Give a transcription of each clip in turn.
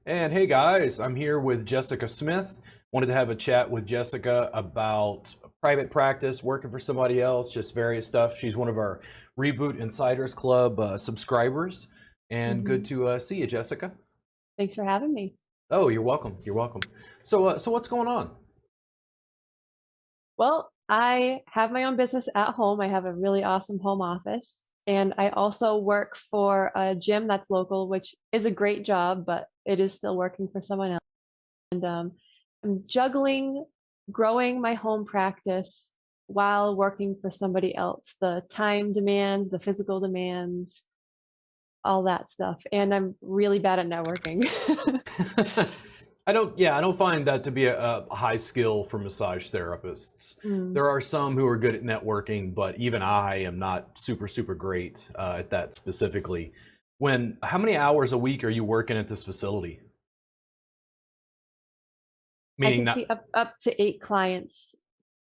And hey guys, I'm here with Jessica Smith. Wanted to have a chat with Jessica about private practice, working for somebody else, just various stuff. She's one of our Reboot Insiders Club subscribers. And good hmm to see you, Jessica. Thanks for having me. Oh, you're welcome. You're welcome. So what's going on? Well, I have my own business at home. I have a really awesome home office. And I also work for a gym that's local, which is a great job, but it is still working for someone else. And I'm juggling growing my home practice while working for somebody else. The time demands, the physical demands, all that stuff. And I'm really bad at networking. I don't find that to be a high skill for massage therapists. Mm. There are some who are good at networking, but even I am not super great at that specifically. How many hours a week are you working at this facility? I Meaning can not, see up to 8 clients,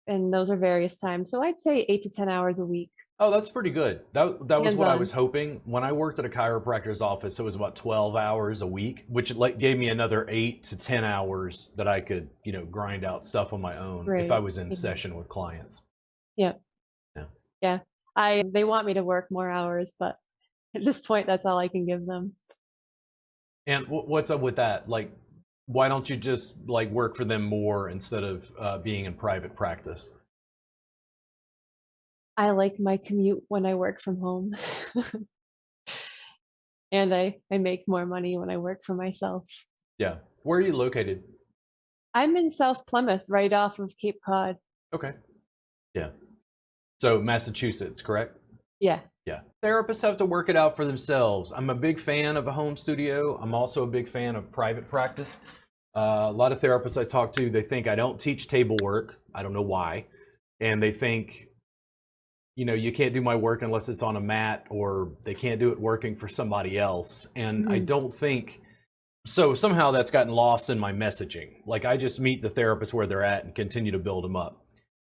and those are various times. So I'd say 8 to 10 hours a week, oh, that's pretty good. That was hands what I on. was hoping. When I worked at a chiropractor's office, it was about 12 hours a week, which like gave me another 8 to 10 hours that I could, grind out stuff on my own if I Great. was in Mhm. session with clients. Yeah, Yeah. yeah. They want me to work more hours, but at this point, that's all I can give them. And what's up with that? Like, why don't you just like work for them more instead of being in private practice? I like my commute when I work from home, and I make more money when I work for myself. Yeah. Where are you located? I'm in South Plymouth, right off of Cape Cod. Okay. Yeah. So Massachusetts, correct? Yeah. Yeah. Therapists have to work it out for themselves. I'm a big fan of a home studio. I'm also a big fan of private practice. A lot of therapists I talk to, they think I don't teach table work. I don't know why. And they think, you can't do my work unless it's on a mat, or they can't do it working for somebody else. And I Mhm. don't think so. Somehow that's gotten lost in my messaging. Like, I just meet the therapists where they're at and continue to build them up.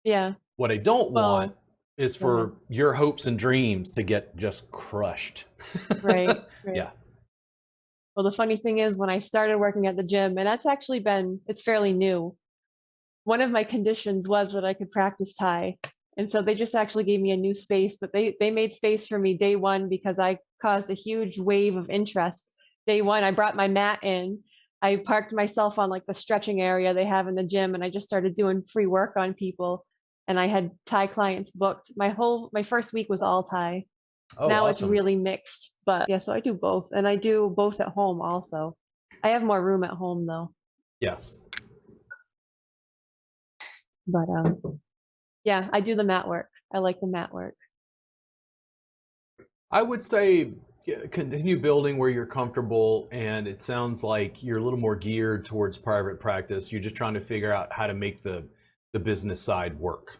Yeah. What I don't want Well, is go ahead. for your hopes and dreams to get just crushed. Right. Right. Yeah. Well, the funny thing is, when I started working at the gym, and it's fairly new. One of my conditions was that I could practice Thai. And so they just actually gave me a new space, but they made space for me day one because I caused a huge wave of interest. Day one, I brought my mat in. I parked myself on like the stretching area they have in the gym, and I just started doing free work on people. And I had Thai clients booked. My first week was all Thai. Oh, Now it's awesome. really mixed, but yeah, so I do both, and I do both at home also. I have more room at home though, Yeah. but yeah, I do the mat work. I like the mat work. I would say, yeah, continue building where you're comfortable, and it sounds like you're a little more geared towards private practice. You're just trying to figure out how to make the business side work.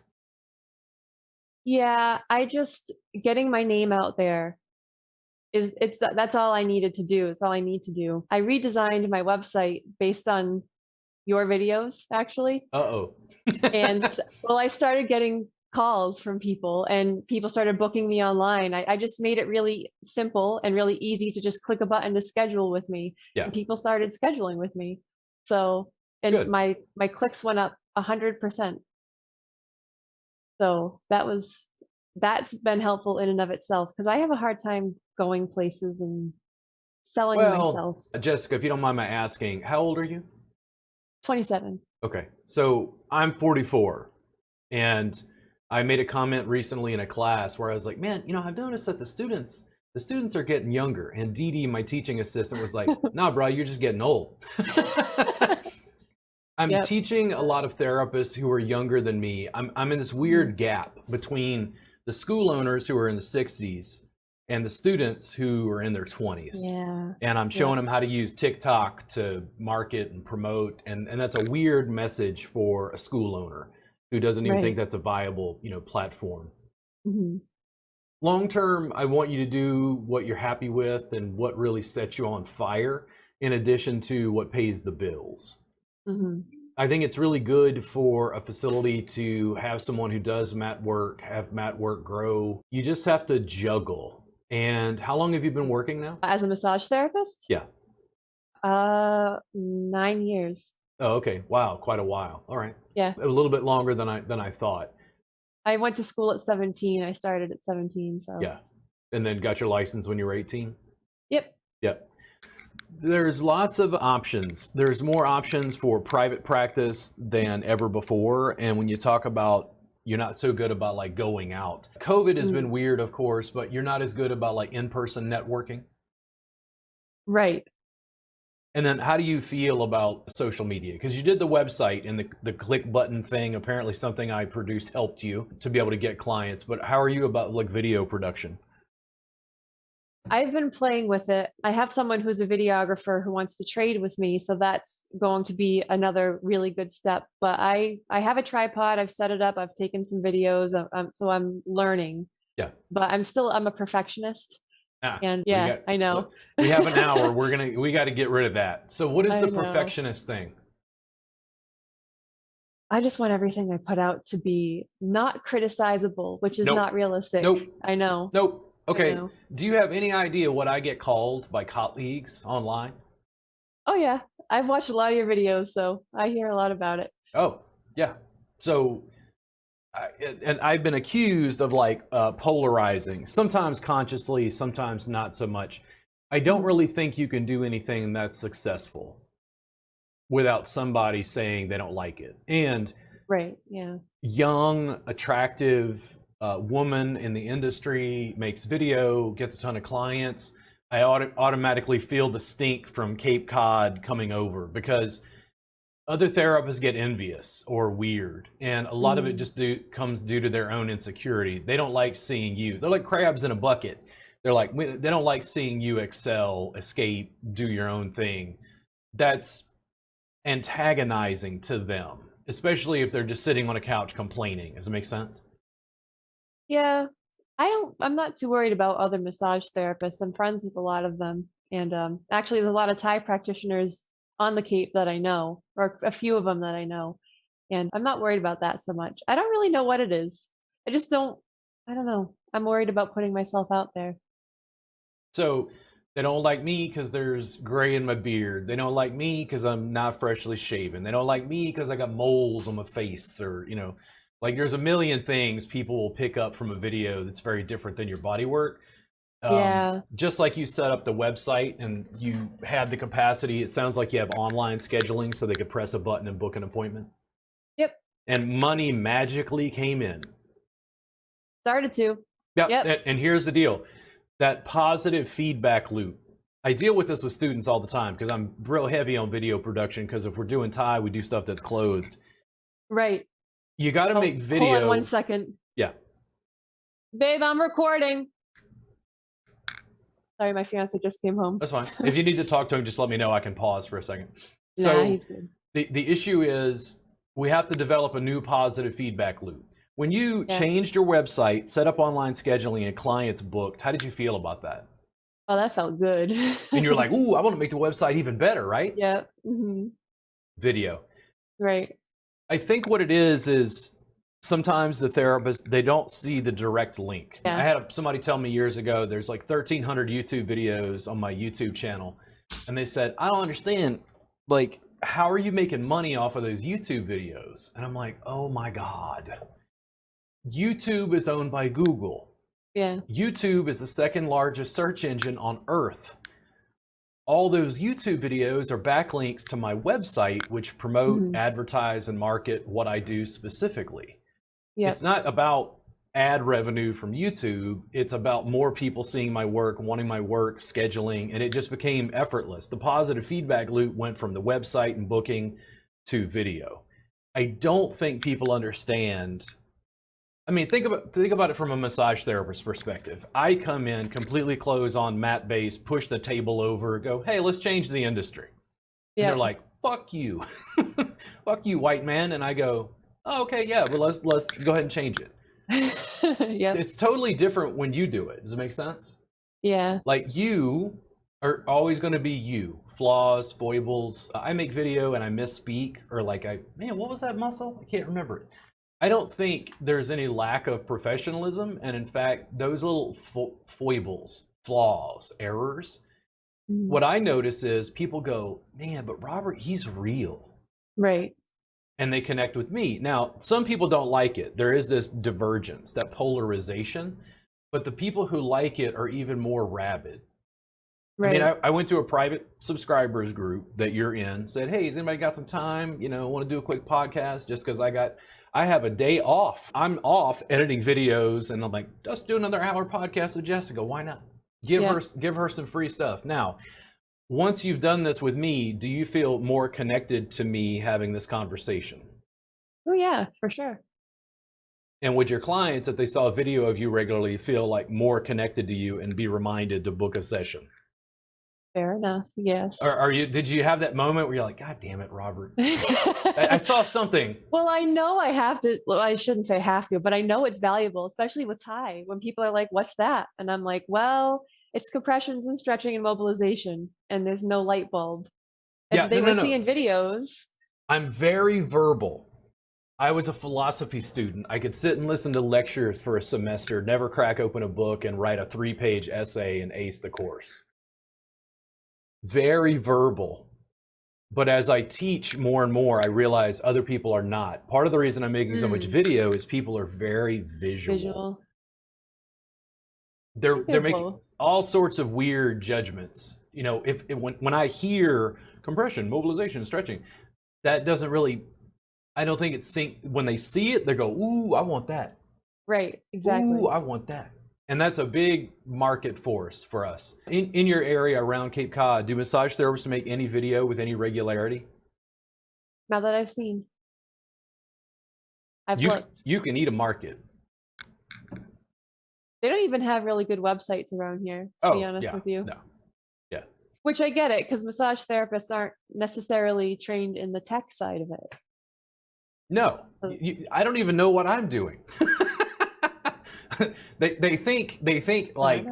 Yeah, I just getting my name out there is it's that's all I needed to do. It's all I need to do. I redesigned my website based on your videos actually. Uh-oh. And well, I started getting calls from people and people started booking me online. I just made it really simple and really easy to just click a button to schedule with me. Yeah, And people started scheduling with me. So, and good. my clicks went up 100%. So that's been helpful in and of itself because I have a hard time going places and selling Well, myself. Jessica, if you don't mind my asking, how old are you? 27. Okay, so I'm 44, and I made a comment recently in a class where I was like, "Man, I've noticed that the students are getting younger." And Dee Dee, my teaching assistant, was like, "Nah, bro, you're just getting old." I'm Yep. teaching a lot of therapists who are younger than me. I'm in this Mhm. weird gap between the school owners who are in the 60s and the students who are in their 20s. Yeah. And I'm Yeah. showing them how to use TikTok to market and promote, and that's a weird message for a school owner who doesn't even think Right. that's a viable, platform. Mhm. Long term, I want you to do what you're happy with and what really sets you on fire, in addition to what pays the bills. Mhm. I think it's really good for a facility to have someone who does mat work, have mat work grow. You just have to juggle. And how long have you been working now? As a massage therapist, Yeah. 9 years. Oh, okay. Wow, quite a while. All right. Yeah. A little bit longer than I thought. I went to school at 17. I started at 17, so. Yeah. And then got your license when you were 18? Yep. Yep. There's lots of options. There's more options for private practice than ever before. And when you talk about you're not so good about like going out. COVID has been weird, of course, but you're not as good about like in-person networking. Right. And then how do you feel about social media? Because you did the website and the click button thing, apparently something I produced helped you to be able to get clients. But how are you about like video production? I've been playing with it. I have someone who's a videographer who wants to trade with me, so that's going to be another really good step. But I have a tripod. I've set it up. I've taken some videos. So I'm learning. Yeah. But I'm a perfectionist. And yeah, I know. We have an hour. We got to get rid of that. So what is the know. perfectionist thing? I just want everything I put out to be not criticizable, which is not realistic. Nope. I know. Nope. Okay. Do you have any idea what I get called by colleagues online? Oh yeah, I've watched a lot of your videos, so I hear a lot about it. Oh yeah. So, and I've been accused of like polarizing, sometimes consciously, sometimes not so much. I don't really think you can do anything that's successful without somebody saying they don't like it. And right, yeah, young, attractive woman in the industry makes video, gets a ton of clients. I automatically feel the stink from Cape Cod coming over because other therapists get envious or weird, and a lot of it just comes due to their own insecurity. They don't like seeing you. They're like crabs in a bucket. They're like, they don't like seeing you excel, escape, do your own thing. That's antagonizing to them, especially if they're just sitting on a couch complaining. Does it make sense? Yeah, I'm not too worried about other massage therapists. I'm friends with a lot of them. And actually there's a lot of Thai practitioners on the Cape that I know, or a few of them that I know. And I'm not worried about that so much. I don't really know what it is. I don't know. I'm worried about putting myself out there. So they don't like me because there's gray in my beard. They don't like me because I'm not freshly shaven. They don't like me because I got moles on my face, or, you know, like there's a million things people will pick up from a video that's very different than your body work. Yeah. Just like you set up the website and you had the capacity, it sounds like you have online scheduling so they could press a button and book an appointment. Yep. And money magically came in. Started to. Yep. And here's the deal. That positive feedback loop. I deal with this with students all the time because I'm real heavy on video production, because if we're doing Thai, we do stuff that's clothed. Right. You got to make video. Hold on 1 second. Yeah. Babe, I'm recording. Sorry, my fiance just came home. That's fine. If you need to talk to him, just let me know. I can pause for a second. So he's good. The issue is we have to develop a new positive feedback loop. When you changed your website, set up online scheduling, and clients booked, how did you feel about that? Oh, that felt good. And you're like, ooh, I want to make the website even better, right? Yeah. Mm-hmm. Video. Right. I think what it is sometimes the therapists, they don't see the direct link. Yeah. I had somebody tell me years ago, there's like 1,300 YouTube videos on my YouTube channel. And they said, I don't understand, like, how are you making money off of those YouTube videos? And I'm like, oh my God. YouTube is owned by Google. Yeah. YouTube is the second largest search engine on Earth. All those YouTube videos are backlinks to my website, which promote, advertise, and market what I do specifically. Yep. It's not about ad revenue from YouTube. It's about more people seeing my work, wanting my work, scheduling, and it just became effortless. The positive feedback loop went from the website and booking to video. I don't think people understand. I mean, think about it from a massage therapist perspective. I come in completely clothes on, mat base, push the table over, go, hey, let's change the industry. And they're like, fuck you. Fuck you, white man. And I go, oh, okay, yeah, well, let's go ahead and change it. Yeah. It's totally different when you do it. Does it make sense? Yeah. Like, you are always going to be you. Flaws, foibles. I make video and I misspeak, or like, man, what was that muscle? I can't remember it. I don't think there's any lack of professionalism, and in fact, those little foibles, flaws, errors, Mhm. What I notice is people go, man, but Robert, he's real. Right. And they connect with me. Now, some people don't like it. There is this divergence, that polarization, but the people who like it are even more rabid. I mean, Right. I went to a private subscribers group that you're in, said, hey, has anybody got some time? Want to do a quick podcast just because I have a day off. I'm off editing videos, and I'm like, just do another hour podcast with Jessica. Why not? Give her some free stuff. Now, once you've done this with me, do you feel more connected to me having this conversation? Oh yeah, for sure. And would your clients, if they saw a video of you regularly, feel like more connected to you and be reminded to book a session? Fair enough. Yes. Or did you have that moment where you're like, God damn it, Robert, I saw something. Well, I know I have to. Well, I shouldn't say have to, but I know it's valuable, especially with Thai. When people are like, "What's that?" and I'm like, "Well, it's compressions and stretching and mobilization," and there's no light bulb. Yeah, If they no, were no, no. seeing videos, I'm very verbal. I was a philosophy student. I could sit and listen to lectures for a semester, never crack open a book, and write a 3-page essay and ace the course. Very verbal. But as I teach more and more, I realize other people are not. Part of the reason I'm making so much video is people are very visual. They're making both. all sorts of weird judgments. When I hear compression, mobilization, stretching, that doesn't really, I don't think it's when they see it, they go, ooh, I want that. Right, exactly. Ooh, I want that. And that's a big market force for us. In your area around Cape Cod, do massage therapists make any video with any regularity? Now that I've seen, I've looked. You can eat a market. They don't even have really good websites around here, to be honest with you. No. Yeah. Which I get it, because massage therapists aren't necessarily trained in the tech side of it. No, I don't even know what I'm doing. They think like,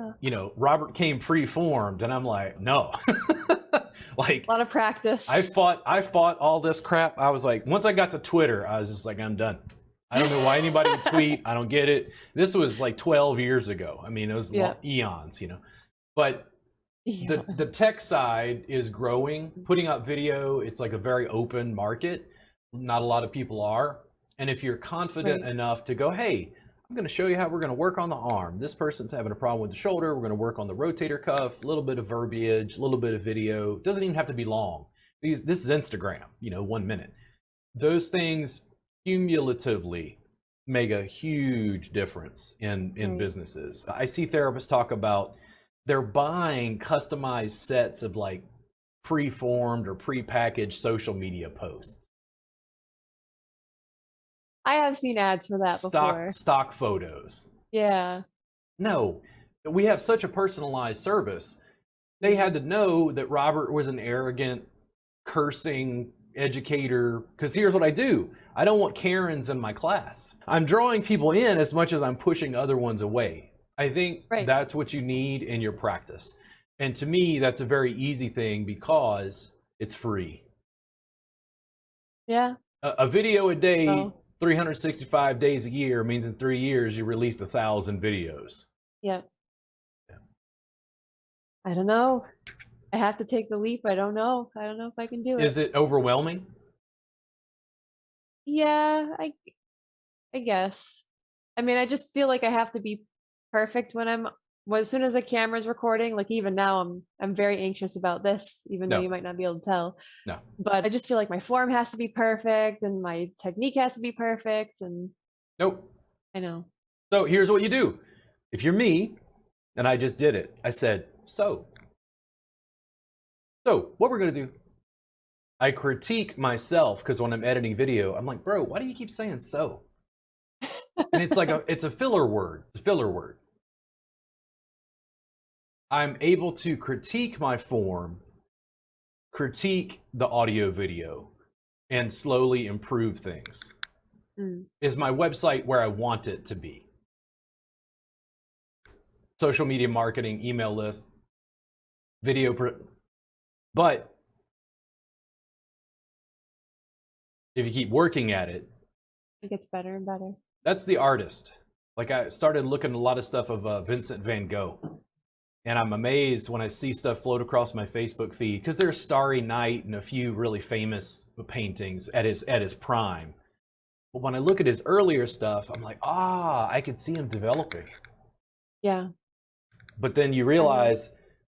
Robert came pre-formed, and I'm like, no. Like, a lot of practice. I fought all this crap. I was like, once I got to Twitter, I was just like, I'm done. I don't know why anybody would tweet. I don't get it. This was like 12 years ago. I mean, it was eons, But the tech side is growing. Putting out video, it's like a very open market. Not a lot of people are. And if you're confident enough to go, hey, I'm going to show you how we're going to work on the arm. This person's having a problem with the shoulder. We're going to work on the rotator cuff, a little bit of verbiage, a little bit of video. It doesn't even have to be long. This is Instagram, 1 minute. Those things cumulatively make a huge difference in businesses. I see therapists talk about they're buying customized sets of like pre-formed or pre-packaged social media posts. I have seen ads for that before. Stock photos. Yeah. No, we have such a personalized service. They had to know that Robert was an arrogant, cursing educator, because here's what I do. I don't want Karens in my class. I'm drawing people in as much as I'm pushing other ones away. I think that's what you need in your practice. And to me, that's a very easy thing because it's free. Yeah. A video a day, 365 days a year means in 3 years you released 1,000 videos. Yep. Yeah. I don't know. I have to take the leap. I don't know if I can do it. Is it overwhelming? Yeah, I guess. I mean, I just feel like I have to be perfect as soon as the camera's recording. Like even now, I'm very anxious about this, even though you might not be able to tell. No. But I just feel like my form has to be perfect and my technique has to be perfect. And nope. I know. So here's what you do. If you're me, and I just did it, I said, so what we're going to do, I critique myself because when I'm editing video, I'm like, bro, why do you keep saying so? And it's like it's a filler word. It's a filler word. I'm able to critique my form, critique the audio video, and slowly improve things. Is my website where I want it to be? Social media marketing, email list, video, but if you keep working at it, it gets better and better. That's the artist. Like I started looking at a lot of stuff of Vincent van Gogh. And I'm amazed when I see stuff float across my Facebook feed, because there's Starry Night and a few really famous paintings at his prime. But when I look at his earlier stuff, I'm like, I could see him developing. Yeah. But then you realize,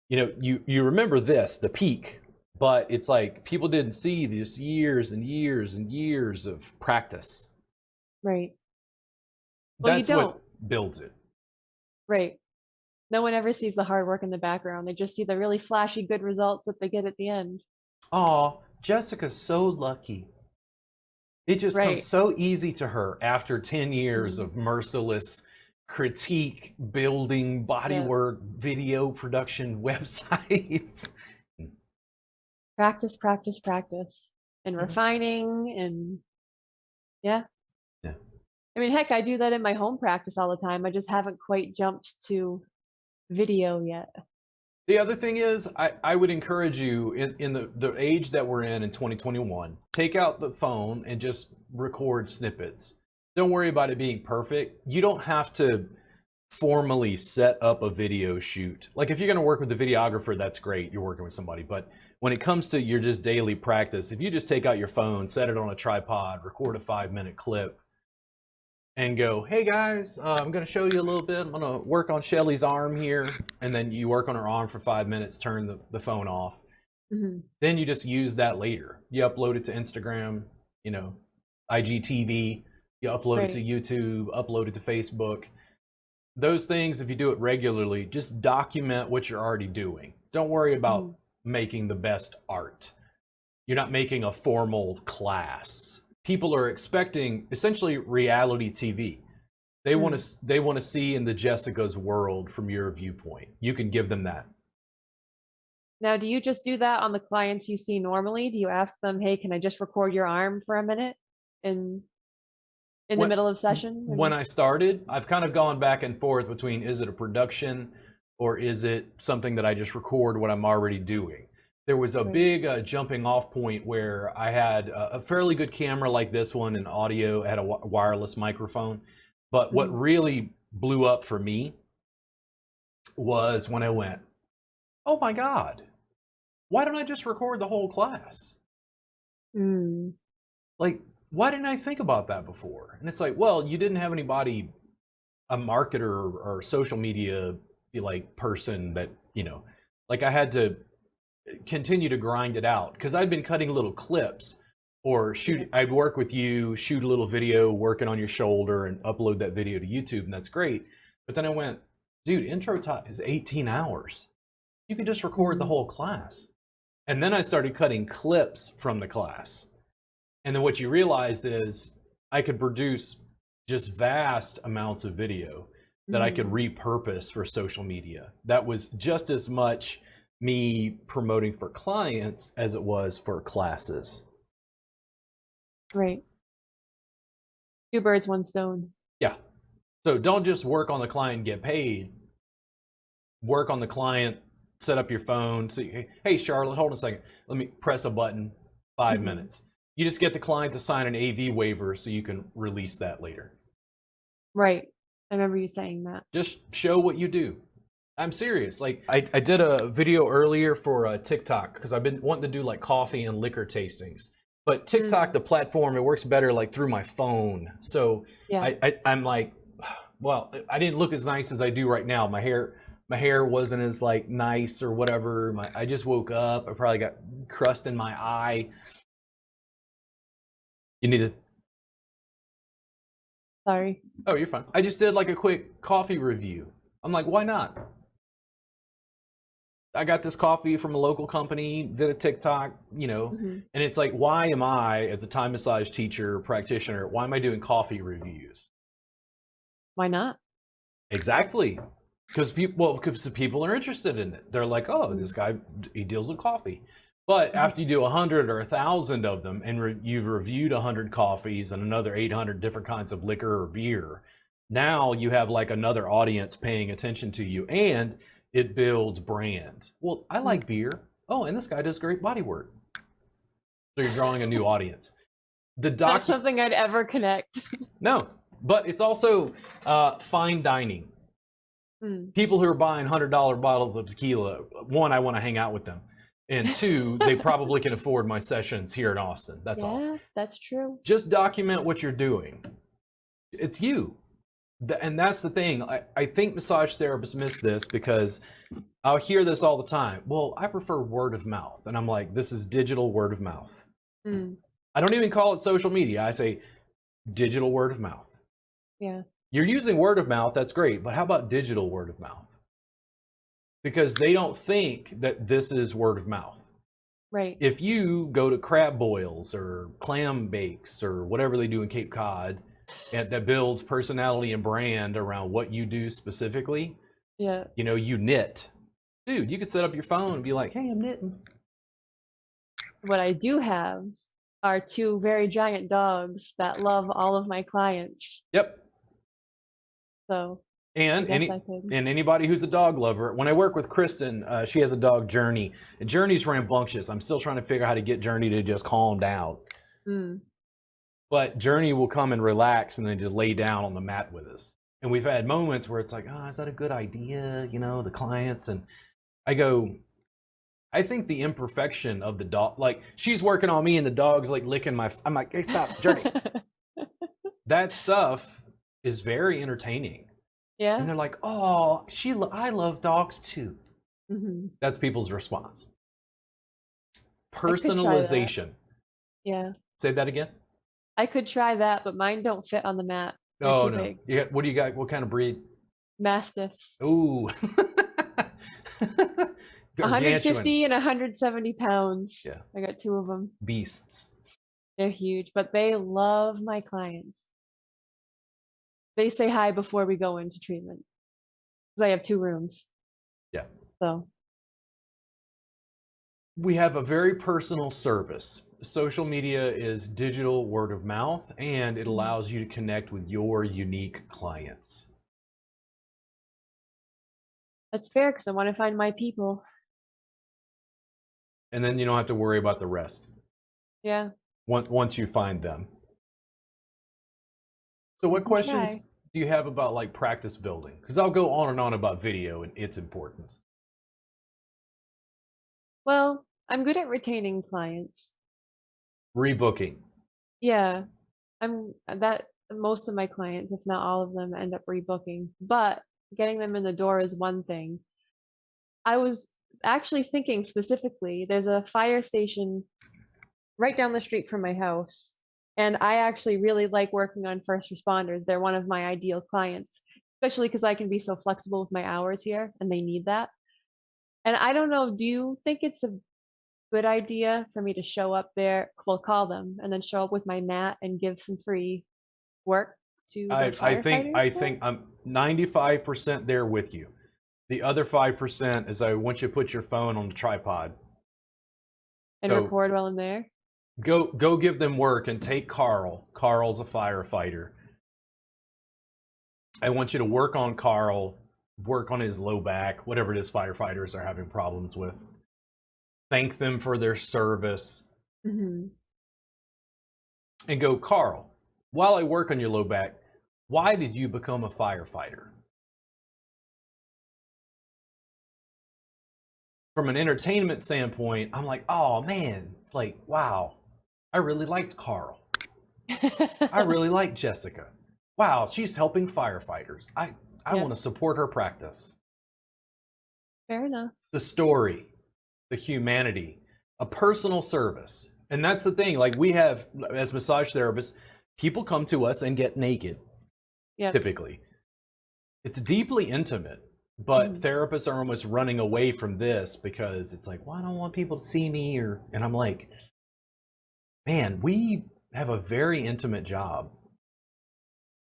you remember the peak, but it's like people didn't see these years and years and years of practice. Right. Well, That's what builds it. Right. No one ever sees the hard work in the background. They just see the really flashy good results that they get at the end. Oh, Jessica's so lucky. It just comes so easy to her after 10 years of merciless critique, building, bodywork, video production websites. Practice, practice, practice. And refining and yeah. I mean, heck, I do that in my home practice all the time. I just haven't quite jumped to video yet. The other thing is, I would encourage you in the age that we're in 2021, take out the phone and just record snippets. Don't worry about it being perfect. You don't have to formally set up a video shoot. Like if you're going to work with a videographer, that's great. You're working with somebody. But when it comes to your just daily practice, if you just take out your phone, set it on a tripod, record a 5-minute clip, and go, hey guys, I'm going to show you a little bit. I'm going to work on Shelly's arm here. And then you work on her arm for 5 minutes, turn the phone off. Then you just use that later. You upload it to Instagram, IGTV, you upload it to YouTube, upload it to Facebook. Those things, if you do it regularly, just document what you're already doing. Don't worry about making the best art. You're not making a formal class. People are expecting essentially reality TV. They want to see in the Jessica's world from your viewpoint. You can give them that. Now, do you just do that on the clients you see normally? Do you ask them, hey, can I just record your arm for a minute in the middle of session? When I started, I've kind of gone back and forth between, is it a production or is it something that I just record what I'm already doing? There was a big jumping off point where I had a fairly good camera like this one and audio, I had a wireless microphone. But what really blew up for me was when I went, oh my God, why don't I just record the whole class? Like, why didn't I think about that before? And it's like, well, you didn't have anybody, a marketer or social media person that, like I had to continue to grind it out because I'd been cutting little clips or I'd work with you, shoot a little video working on your shoulder and upload that video to YouTube, and that's great. But then I went, dude, intro time is 18 hours. You could just record the whole class. And then I started cutting clips from the class. And then what you realized is I could produce just vast amounts of video that I could repurpose for social media. That was just as much me promoting for clients as it was for classes. Right. 2 birds, 1 stone. Yeah. So don't just work on the client and get paid. Work on the client, set up your phone. So, hey, Charlotte, hold on a second. Let me press a button, 5 minutes. You just get the client to sign an AV waiver so you can release that later. Right. I remember you saying that. Just show what you do. I'm serious. Like I did a video earlier for TikTok because I've been wanting to do like coffee and liquor tastings. But TikTok, the platform, it works better like through my phone. So I'm like, well, I didn't look as nice as I do right now. My hair wasn't as like nice or whatever. I just woke up. I probably got crust in my eye. You need to. Sorry. Oh, you're fine. I just did like a quick coffee review. I'm like, why not? I got this coffee from a local company, did a TikTok, and it's like, why am I, as a Thai massage teacher, practitioner, why am I doing coffee reviews? Why not? Exactly. Because people are interested in it. They're like, oh, this guy, he deals with coffee. But after you do 100 or 1,000 of them, and you've reviewed 100 coffees and another 800 different kinds of liquor or beer, now you have like another audience paying attention to you, and it builds brand. Well, I like beer. Oh, and this guy does great body work. So you're drawing a new audience. Not something I'd ever connect. No, but it's also fine dining. People who are buying $100 bottles of tequila, one, I want to hang out with them. And two, they probably can afford my sessions here in Austin. That's all. Yeah, that's true. Just document what you're doing. It's you. And that's the thing. I think massage therapists miss this because I'll hear this all the time. Well, I prefer word of mouth. And I'm like, this is digital word of mouth. I don't even call it social media. I say digital word of mouth. Yeah. You're using word of mouth. That's great. But how about digital word of mouth? Because they don't think that this is word of mouth. Right. If you go to crab boils or clam bakes or whatever they do in Cape Cod, and that builds personality and brand around what you do specifically. Yeah. You know, you knit. Dude, you could set up your phone and be like, hey, I'm knitting. What I do have are 2 very giant dogs that love all of my clients. Yep. So And anybody who's a dog lover, when I work with Kristen, she has a dog, Journey. And Journey's rambunctious. I'm still trying to figure out how to get Journey to just calm down. But Journey will come and relax and then just lay down on the mat with us. And we've had moments where it's like, oh, is that a good idea? You know, the clients. And I go, I think the imperfection of the dog, like she's working on me and the dog's like licking my, I'm like, hey, stop, Journey. That stuff is very entertaining. Yeah. And they're like, oh, I love dogs too. That's people's response. Personalization. Yeah. Say that again. I could try that, but mine don't fit on the mat. They're Oh, too no. big. Yeah. What do you got? What kind of breed? Mastiffs. Ooh. 150 and 170 pounds. Yeah. I got 2 of them. Beasts. They're huge, but they love my clients. They say hi before we go into treatment. Because I have 2 rooms. Yeah. So. We have a very personal service. Social media is digital word of mouth, and it allows you to connect with your unique clients. That's fair because I want to find my people. And then you don't have to worry about the rest. Yeah. Once you find them. So what questions do you have about like practice building? Because I'll go on and on about video and its importance. Well, I'm good at retaining clients. Rebooking. Yeah. Most of my clients, if not all of them, end up rebooking. But getting them in the door is one thing. I was actually thinking specifically, there's a fire station right down the street from my house. And I actually really like working on first responders. They're one of my ideal clients, especially because I can be so flexible with my hours here and they need that. And I don't know, do you think it's a good idea for me to show up there, well, call them and then show up with my mat and give some free work to the firefighters? I think I'm 95% there with you. The other 5% is I want you to put your phone on the tripod and record while I'm there. Go give them work and take Carl. Carl's a firefighter. I want you to work on Carl, work on his low back, whatever it is firefighters are having problems with. Thank them for their service. And go, Carl, while I work on your low back, why did you become a firefighter? From an entertainment standpoint, I'm like, oh man, like, wow, I really liked Carl. I really like Jessica. Wow, she's helping firefighters. I want to support her practice. Fair enough. The story, the humanity, a personal service. And that's the thing, like we have, as massage therapists, people come to us and get naked, typically. It's deeply intimate, but therapists are almost running away from this because it's like, well, I don't want people to see me, and I'm like, man, we have a very intimate job.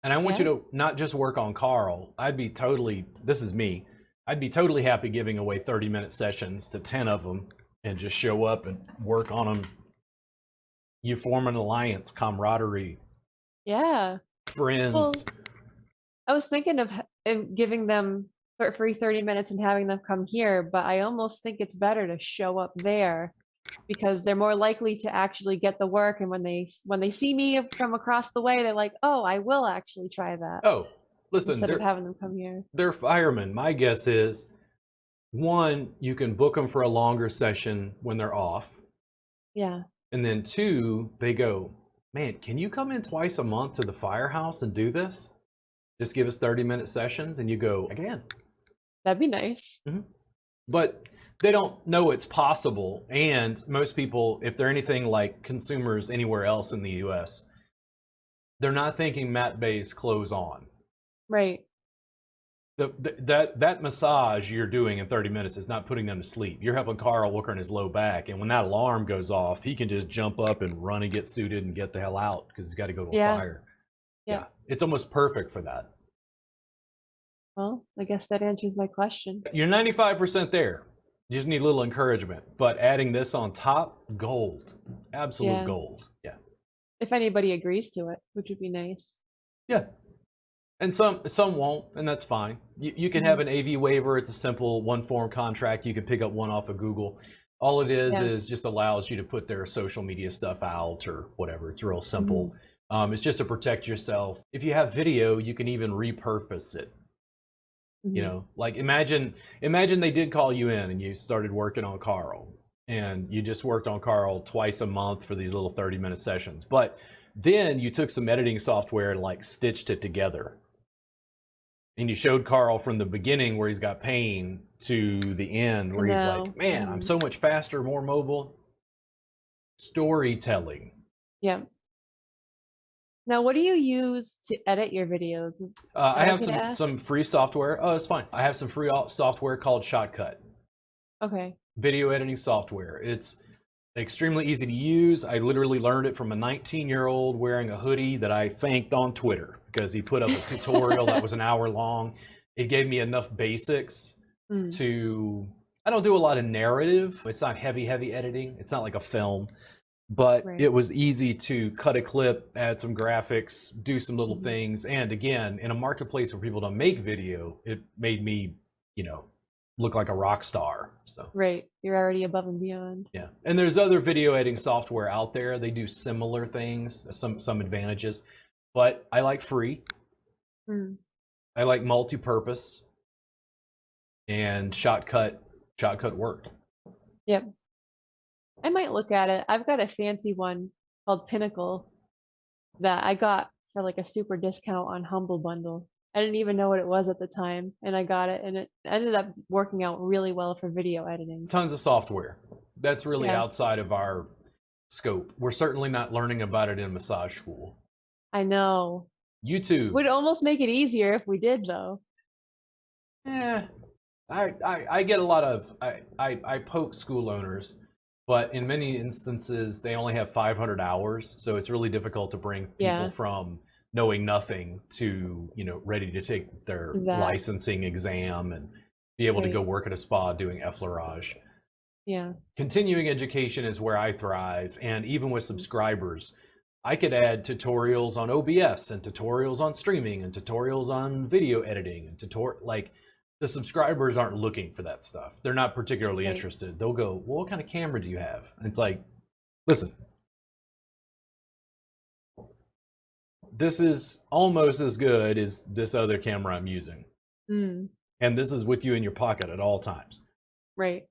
And I want you to not just work on Carl. This is me, I'd be totally happy giving away 30-minute sessions to 10 of them and just show up and work on them. You form an alliance, camaraderie. Yeah. Friends. Well, I was thinking of giving them free 30 minutes and having them come here, but I almost think it's better to show up there because they're more likely to actually get the work. And when they see me from across the way, they're like, oh, I will actually try that. Oh, Listen, instead of having them come here. they're firemen. My guess is, one, you can book them for a longer session when they're off. Yeah. And then two, they go, man, can you come in twice a month to the firehouse and do this? Just give us 30-minute sessions. And you go, again. That'd be nice. But they don't know it's possible. And most people, if they're anything like consumers anywhere else in the US, they're not thinking mat-based clothes on. Right. That massage you're doing in 30 minutes is not putting them to sleep. You're helping Carl work on his low back, and when that alarm goes off, he can just jump up and run and get suited and get the hell out because he's got to go to a fire. Yeah. It's almost perfect for that. Well, I guess that answers my question. You're 95% there. You just need a little encouragement. But adding this on top, gold. Absolute gold. Yeah. If anybody agrees to it, which would be nice. Yeah. And some won't, and that's fine. You can have an AV waiver. It's a simple one-form contract. You can pick up one off of Google. All it is just allows you to put their social media stuff out or whatever. It's real simple. It's just to protect yourself. If you have video, you can even repurpose it. You know, like imagine they did call you in and you started working on Carl, and you just worked on Carl twice a month for these little 30-minute sessions. But then you took some editing software and like stitched it together. And you showed Carl from the beginning where he's got pain to the end where he's like, man, I'm so much faster, more mobile. Storytelling. Yeah. Now, what do you use to edit your videos? I have some free software. Oh, it's fine. I have some free software called Shotcut. Okay. Video editing software. It's extremely easy to use. I literally learned it from a 19-year-old wearing a hoodie that I thanked on Twitter because he put up a tutorial that was an hour long. It gave me enough basics to, I don't do a lot of narrative. It's not heavy editing. It's not like a film, but it was easy to cut a clip, add some graphics, do some little things. And again, in a marketplace where people don't make video, it made me, you know, look like a rock star. So you're already above and beyond. Yeah. And there's other video editing software out there. They do similar things, some advantages, but I like free. I like multi-purpose, and Shotcut worked. Yep. I might look at it. I've got a fancy one called Pinnacle that I got for like a super discount on Humble Bundle. I didn't even know what it was at the time, and I got it, and it ended up working out really well for video editing. Tons of software. That's really outside of our scope. We're certainly not learning about it in massage school. I know. YouTube would almost make it easier if we did, though. Yeah. I get a lot of, I poke school owners, but in many instances, they only have 500 hours, so it's really difficult to bring people from knowing nothing to, you know, ready to take their licensing exam and be able to go work at a spa doing effleurage. Yeah. Continuing education is where I thrive, and even with subscribers, I could add tutorials on OBS and tutorials on streaming and tutorials on video editing and like the subscribers aren't looking for that stuff. They're not particularly interested. They'll go, well, what kind of camera do you have? And it's like, listen, this is almost as good as this other camera I'm using. And this is with you in your pocket at all times. Right.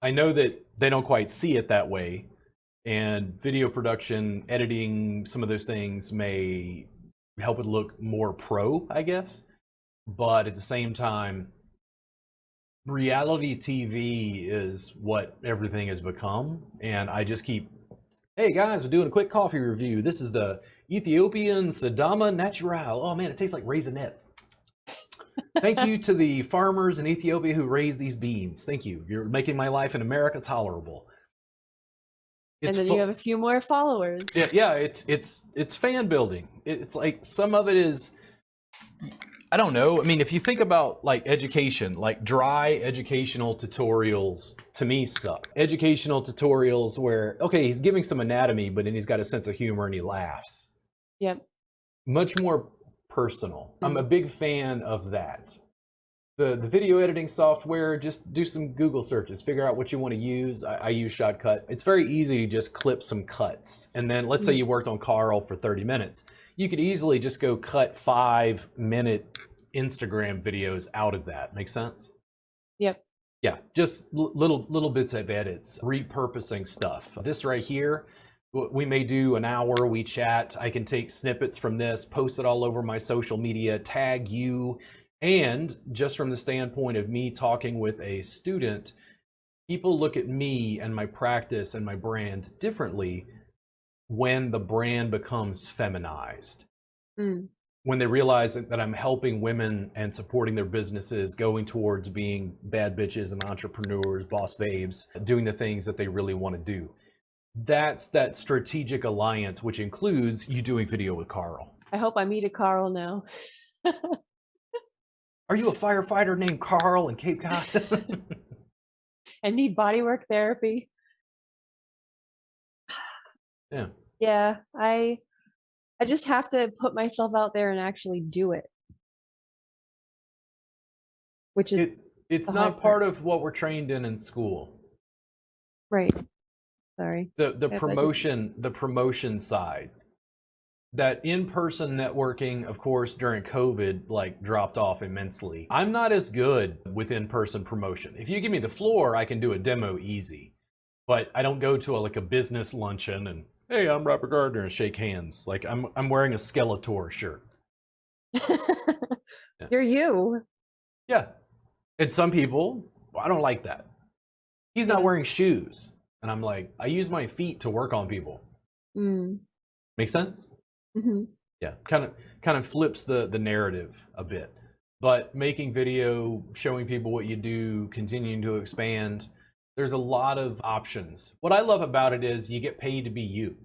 I know that they don't quite see it that way, and video production, editing, some of those things may help it look more pro, I guess. But at the same time, reality TV is what everything has become. And I just keep, hey guys, we're doing a quick coffee review. This is the Ethiopian Sidama Natural. Oh man, it tastes like raisinette. Thank you to the farmers in Ethiopia who raise these beans. Thank you. You're making my life in America tolerable. And then you have a few more followers. Yeah, it's fan building. It's like some of it is, I don't know. I mean, if you think about like education, like dry educational tutorials to me suck. Educational tutorials where, okay, he's giving some anatomy, but then he's got a sense of humor and he laughs. Yep. Much more personal. I'm a big fan of that. The video editing software, just do some Google searches, figure out what you want to use. I use Shotcut. It's very easy to just clip some cuts. And then let's say you worked on Carl for 30 minutes. you could easily just go cut 5-minute Instagram videos out of that. Make sense? Yep. Yeah, just little bits of edits, repurposing stuff. This right here, we may do an hour, we chat. I can take snippets from this, post it all over my social media, tag you. And just from the standpoint of me talking with a student, people look at me and my practice and my brand differently when the brand becomes feminized. When they realize that I'm helping women and supporting their businesses, going towards being bad bitches and entrepreneurs, boss babes, doing the things that they really want to do. That's that strategic alliance, which includes you doing video with Carl. I hope I meet a Carl now. Are you a firefighter named Carl in Cape Cod? I need bodywork therapy. Yeah. Yeah, I just have to put myself out there and actually do it. Which is it's the not hard part of what we're trained in school. right. Sorry. The promotion side. That in-person networking, of course, during COVID, like dropped off immensely. I'm not as good with in-person promotion. If you give me the floor, I can do a demo easy. But I don't go to a business luncheon and, hey, I'm Robert Gardner, and shake hands. Like I'm wearing a Skeletor shirt. Yeah. You're you. Yeah. And some people, well, I don't like that. He's not wearing shoes. And I'm like, I use my feet to work on people. Make sense? Yeah, kind of flips the narrative a bit. But making video, showing people what you do, continuing to expand, there's a lot of options. What I love about it is you get paid to be you.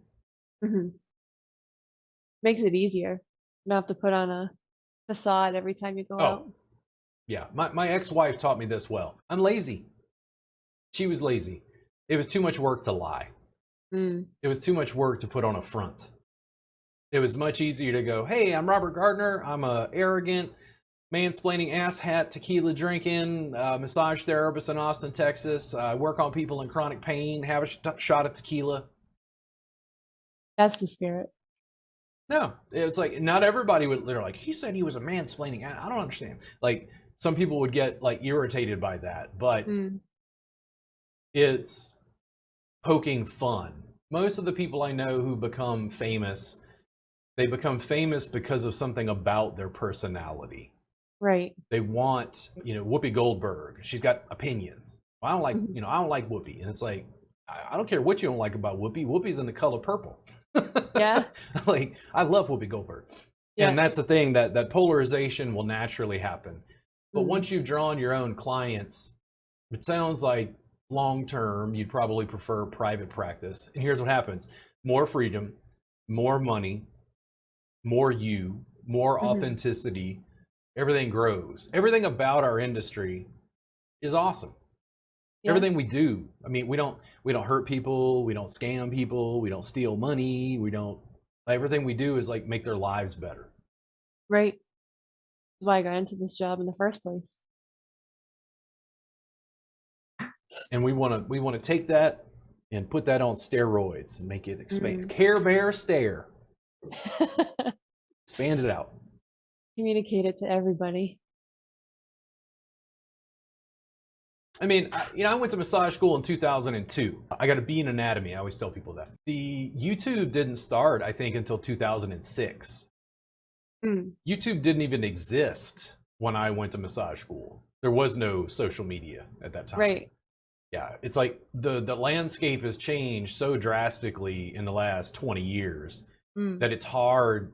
Makes it easier. You don't have to put on a facade every time you go out. Yeah, my ex-wife taught me this well. I'm lazy. She was lazy. It was too much work to lie. It was too much work to put on a front. It was much easier to go, hey, I'm Robert Gardner. I'm a arrogant, mansplaining, asshat, tequila drinking, massage therapist in Austin, Texas. I work on people in chronic pain, have a shot of tequila. That's the spirit. No, it's like not everybody would. They're like, he said he was a mansplaining. I don't understand. Like some people would get like irritated by that, but it's poking fun. Most of the people I know who become famous, they become famous because of something about their personality. Right. They want, Whoopi Goldberg. She's got opinions. Well, I don't like, I don't like Whoopi. And it's like, I don't care what you don't like about Whoopi. Whoopi's in the color purple. Yeah. Like, I love Whoopi Goldberg. Yeah. And that's the thing, that polarization will naturally happen. But once you've drawn your own clients, it sounds like long-term, you'd probably prefer private practice. And here's what happens. More freedom, more money, more you, more authenticity, everything grows. Everything about our industry is awesome. Yeah. Everything we do. I mean, we don't hurt people, we don't scam people, we don't steal money, everything we do is like make their lives better. Right. That's why I got into this job in the first place. And we want to take that and put that on steroids and make it expand. Care Bear stare. Expand it out. Communicate it to everybody. I mean, I went to massage school in 2002. I got a B in anatomy. I always tell people that. The YouTube didn't start, I think, until 2006. YouTube didn't even exist when I went to massage school. There was no social media at that time. Right. Yeah, it's like the landscape has changed so drastically in the last 20 years that it's hard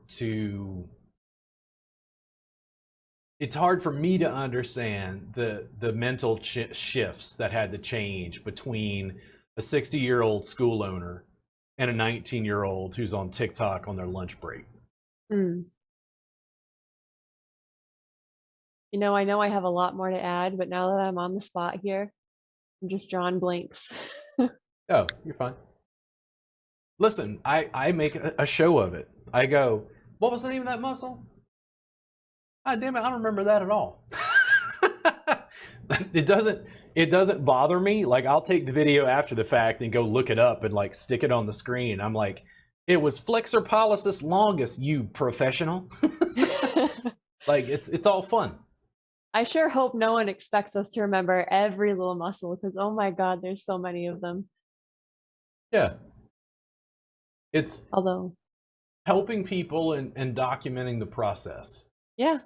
for me to understand the mental shifts that had to change between a 60-year-old school owner and a 19-year-old who's on TikTok on their lunch break. I know I have a lot more to add, but now that I'm on the spot here, I'm just drawing blanks. Oh, you're fine. Listen, I make a show of it. I go, what was the name of that muscle? Ah, damn it, I don't remember that at all. It doesn't bother me. Like, I'll take the video after the fact and go look it up and like stick it on the screen. I'm like, It was flexor pollicis longus, you professional. Like it's all fun. I sure hope no one expects us to remember every little muscle because, oh my God, there's so many of them. Yeah. It's Although, helping people and documenting the process. yeah,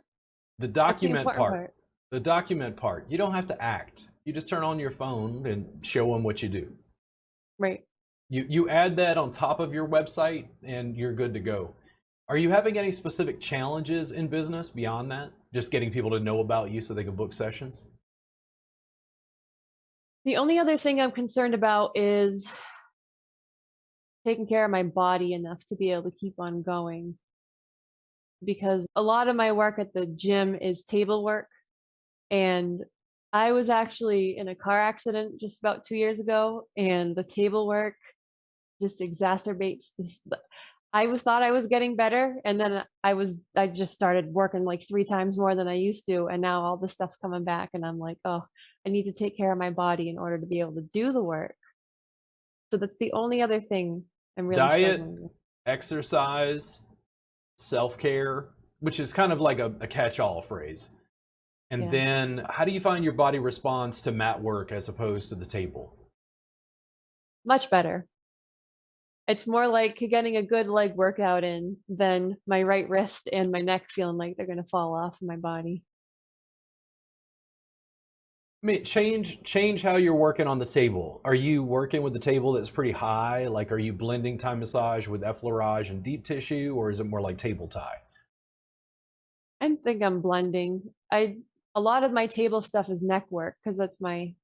The that's the document important part. part. The document part. You don't have to act. You just turn on your phone and show them what you do. Right. You add that on top of your website and you're good to go. Are you having any specific challenges in business beyond that? Just getting people to know about you so they can book sessions? The only other thing I'm concerned about is taking care of my body enough to be able to keep on going. Because a lot of my work at the gym is table work. And I was actually in a car accident just about 2 years ago, and the table work just exacerbates this. Thought I was getting better, and then I just started working like 3 times more than I used to, and now all this stuff's coming back, and I'm like, oh, I need to take care of my body in order to be able to do the work. So that's the only other thing I'm really Diet, struggling with. exercise, self-care, which is kind of like a catch-all phrase. And Yeah. then how do you find your body responds to mat work as opposed to the table? Much better. It's more like getting a good leg workout in than my right wrist and my neck feeling like they're gonna fall off of my body. I mean, change how you're working on the table. Are you working with the table that's pretty high? Like, are you blending Thai massage with effleurage and deep tissue, or is it more like table Thai? I think I'm blending. A lot of my table stuff is neck work because that's my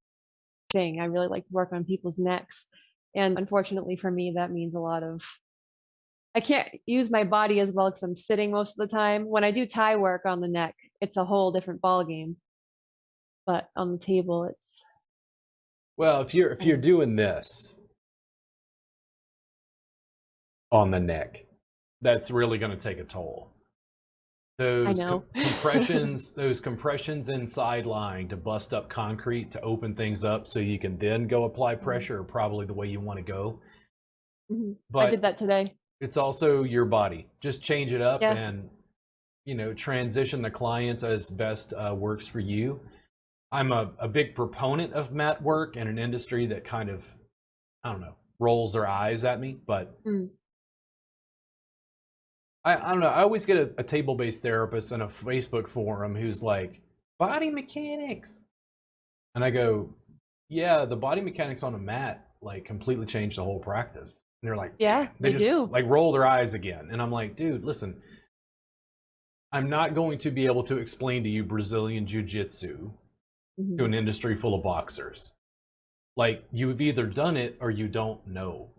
thing. I really like to work on people's necks. And unfortunately for me, that means a lot of I can't use my body as well because I'm sitting most of the time. When I do Thai work on the neck, it's a whole different ball game. But on the table, it's Well, if you're doing this on the neck, that's really going to take a toll. I Those know. those compressions inside lying to bust up concrete to open things up so you can then go apply pressure are probably the way you want to go. Mhm. I But did that today. it's also your body. Just change it up Yeah. and transition the client as best works for you. I'm a big proponent of mat work in an industry that kind of, I don't know, rolls their eyes at me, but Mm. I don't know. I always get a table-based therapist in a Facebook forum who's like, body mechanics. And I go, yeah, the body mechanics on a mat like completely changed the whole practice. And they're like, Yeah, they they just do. like roll their eyes again. And I'm like, dude, listen, I'm not going to be able to explain to you Brazilian Jiu-Jitsu to Mhm. an industry full of boxers. Like, you've either done it or you don't know.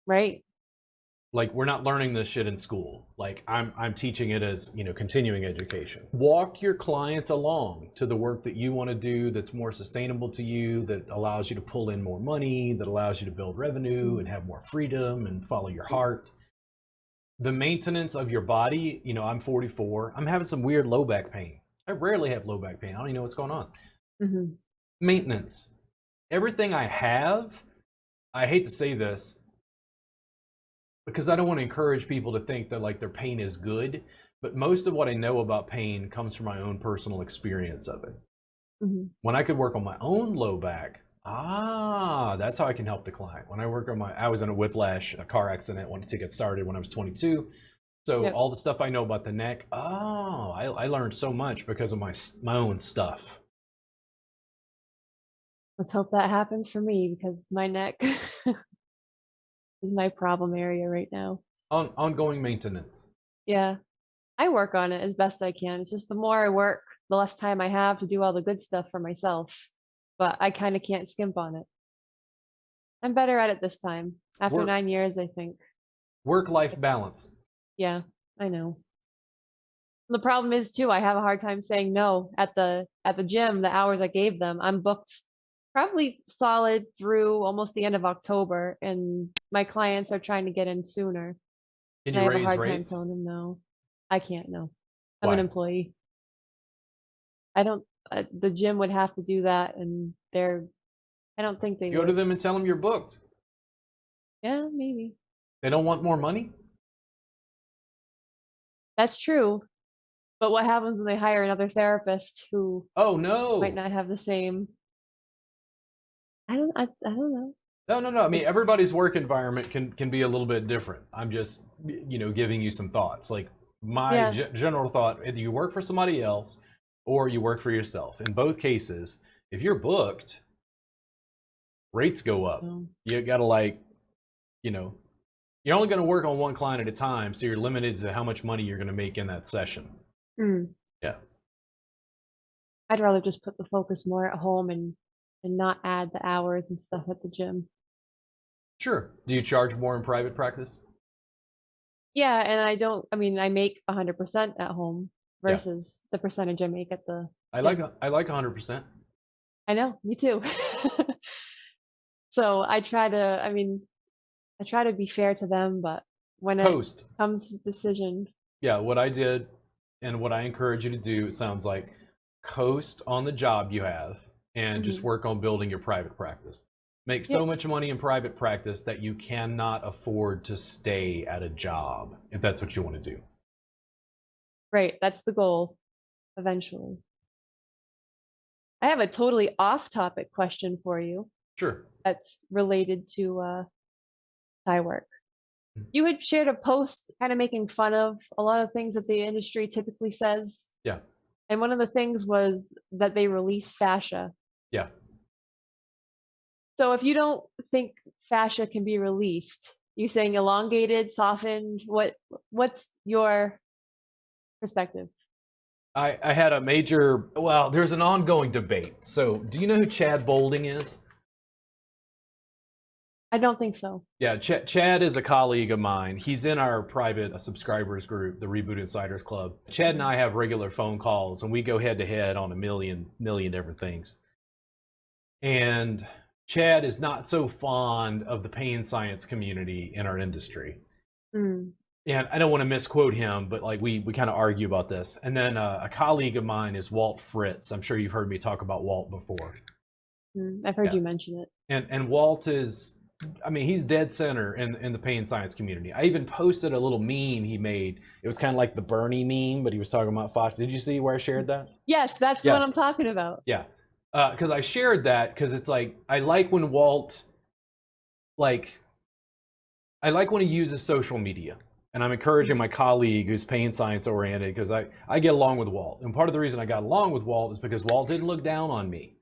Right. Like, we're not learning this shit in school. Like, I'm teaching it as, continuing education. Walk your clients along to the work that you want to do that's more sustainable to you, that allows you to pull in more money, that allows you to build revenue and have more freedom and follow your heart. The maintenance of your body, I'm 44. I'm having some weird low back pain. I rarely have low back pain. I don't even know what's going on. Mhm. Maintenance. Everything I have, I hate to say this, because I don't want to encourage people to think that like their pain is good, but most of what I know about pain comes from my own personal experience of it. Mhm. When I could work on my own low back, that's how I can help the client. When I was in a whiplash, a car accident, wanted to get started when I was 22. So Yep. all the stuff I know about the neck, I learned so much because of my own stuff. Let's hope that happens for me because my neck is my problem area right now. Ongoing maintenance. Yeah. I work on it as best I can. It's just the more I work, the less time I have to do all the good stuff for myself. But I kind of can't skimp on it. I'm better at it this time. After Work 9 years, I think. work-life balance. Yeah, I know. The problem is too, I have a hard time saying no at the gym, the hours I gave them. I'm booked probably solid through almost the end of October, and my clients are trying to get in sooner. Can And I you have a raise hard time rates? telling them no. I can't no. I'm an Why? employee. I don't the gym would have to do that and I don't think they Go to would. them and tell them you're booked. Yeah, maybe. They don't want more money? That's true. But what happens when they hire another therapist who Oh no. might not have the same? I don't know. No. I mean, everybody's work environment can be a little bit different. I'm just, giving you some thoughts. Like my Yeah. general thought: either you work for somebody else or you work for yourself. In both cases, if you're booked, rates go up. Um, You gotta you're only going to work on one client at a time, so you're limited to how much money you're going to make in that session. Yeah. I'd rather just put the focus more at home and not add the hours and stuff at the gym. Sure. Do you charge more in private practice? Yeah, and I mean, I make 100% at home Yeah. versus the percentage I make at the I gym. like 100%. I know, me too. So I try to be fair to them, but when it Post. comes to decision, Yeah, what I did and what I encourage you to do, it sounds like, coast on the job you have and just work on building your private practice. Make so much money in private practice that you cannot afford to stay at a job, if that's what you want to do. right, that's the goal eventually. I have a totally off-topic question for you Sure. that's related to Thai work. You had shared a post kind of making fun of a lot of things that the industry typically says. Yeah. And one of the things was that they release fascia. Yeah. So if you don't think fascia can be released, you saying elongated, softened, what's your perspective? I had a major, well, there's an ongoing debate. So do you know who Chad Bolding is? I don't think so. Yeah, Chad is a colleague of mine. He's in our private subscribers group, the Reboot Insiders Club. Chad and I have regular phone calls, and we go head to head on a million different things. And Chad is not so fond of the pain science community in our industry. And I don't want to misquote him, but like we kind of argue about this. And then a colleague of mine is Walt Fritz. I'm sure you've heard me talk about Walt before. I've heard you mention it. And Walt is, I mean, he's dead center in the pain science community. I even posted a little meme he made. It was kind of like the Bernie meme, but he was talking about fascia. Did you see where I shared that? Yes, that's the one I'm talking about. Yeah. Because I shared that because it's like, I like when Walt, I like when he uses social media. And I'm encouraging my colleague who's pain science oriented because I get along with Walt. And part of the reason I got along with Walt is because Walt didn't look down on me.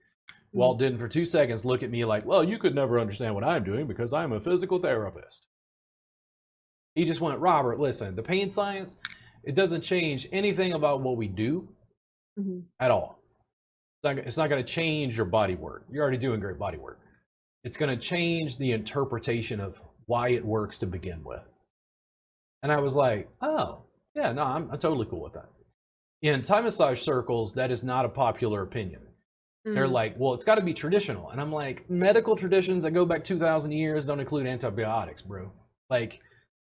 Walt didn't for 2 seconds look at me like, well, you could never understand what I'm doing because I'm a physical therapist. He just went, Robert, listen, the pain science, it doesn't change anything about what we do at all. It's not going to change your body work. You're already doing great body work. It's going to change the interpretation of why it works to begin with. And I was like, oh, yeah, no, I'm totally cool with that. In Thai massage circles, that is not a popular opinion. They're like, well, it's got to be traditional. And I'm like, medical traditions that go back 2,000 years don't include antibiotics, bro. Like,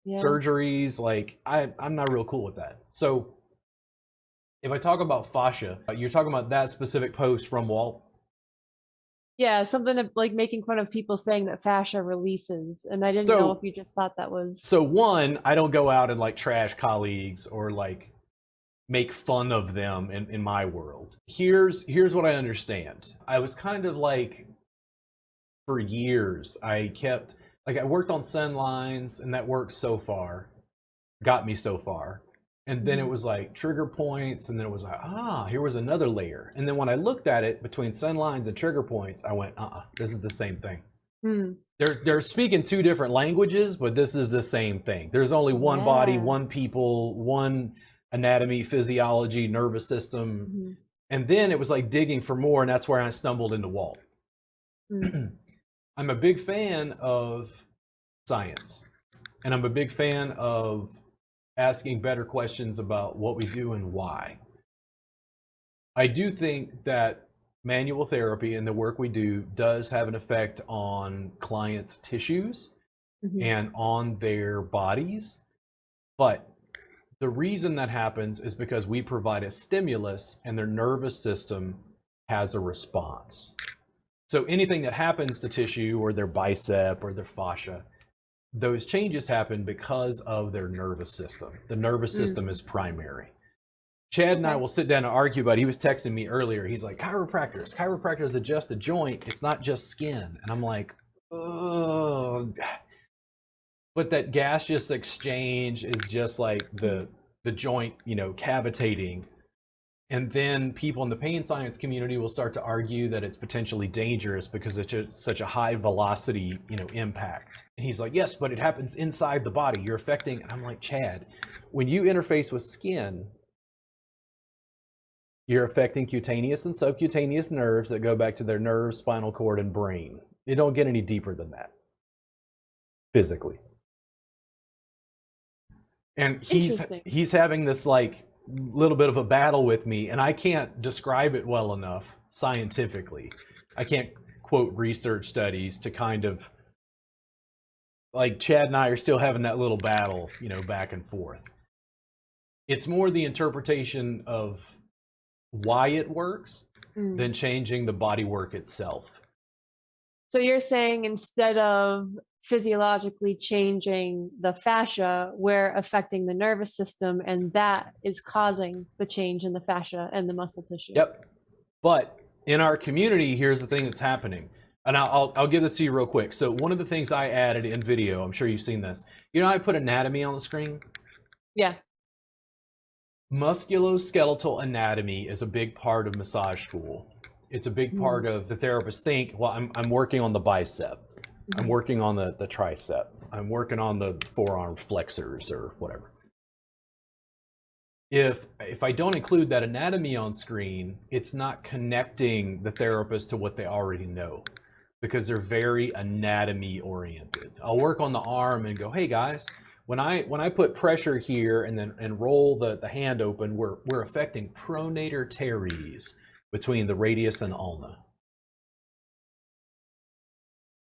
surgeries, like, I'm not real cool with that. So if I talk about fascia, you're talking about that specific post from Walt? Yeah, something like making fun of people saying that fascia releases. And I didn't know if you just thought that was... So one, I don't go out and like trash colleagues or like make fun of them in my world. Here's what I understand. I was kind of like, for years, I worked on send lines and that worked so far, got me so far. And then it was like trigger points, and then it was like, here was another layer. And then when I looked at it between send lines and trigger points, I went, this is the same thing. They're speaking two different languages, but this is the same thing. There's only one body, one people, one anatomy, physiology, nervous system. And then it was like digging for more, and that's where I stumbled into Walt. I'm a big fan of science, and I'm a big fan of asking better questions about what we do and why. I do think that manual therapy and the work we do does have an effect on clients' tissues and on their bodies, but the reason that happens is because we provide a stimulus and their nervous system has a response. So anything that happens to tissue or their bicep or their fascia, those changes happen because of their nervous system. The nervous system is primary. Chad and I will sit down and argue about it. He was texting me earlier. He's like, chiropractors adjust the joint. It's not just skin. And I'm like, oh. But that gaseous exchange is just like the joint, you know, cavitating. And then people in the pain science community will start to argue that it's potentially dangerous because it's such a high velocity, you know, impact. And he's like, yes, but it happens inside the body. You're affecting. And I'm like, Chad, when you interface with skin, you're affecting cutaneous and subcutaneous nerves that go back to their nerves, spinal cord, and brain. They don't get any deeper than that physically. And he's having this like little bit of a battle with me, and I can't describe it well enough scientifically. I can't quote research studies to kind of, like, Chad and I are still having that little battle, you know, back and forth. It's more the interpretation of why it works than changing the body work itself. So you're saying instead of physiologically changing the fascia, we're affecting the nervous system, and that is causing the change in the fascia and the muscle tissue. Yep. But in our community, here's the thing that's happening. And I'll give this to you real quick. So one of the things I added in video, I'm sure you've seen this. You know, I put anatomy on the screen. Yeah. Musculoskeletal anatomy is a big part of massage school. It's a big part of the therapist think, well, I'm working on the bicep. I'm working on the tricep. I'm working on the forearm flexors or whatever. If I don't include that anatomy on screen, it's not connecting the therapist to what they already know, because they're very anatomy oriented. I'll work on the arm and go, hey guys, when I put pressure here and roll the hand open, we're affecting pronator teres between the radius and ulna.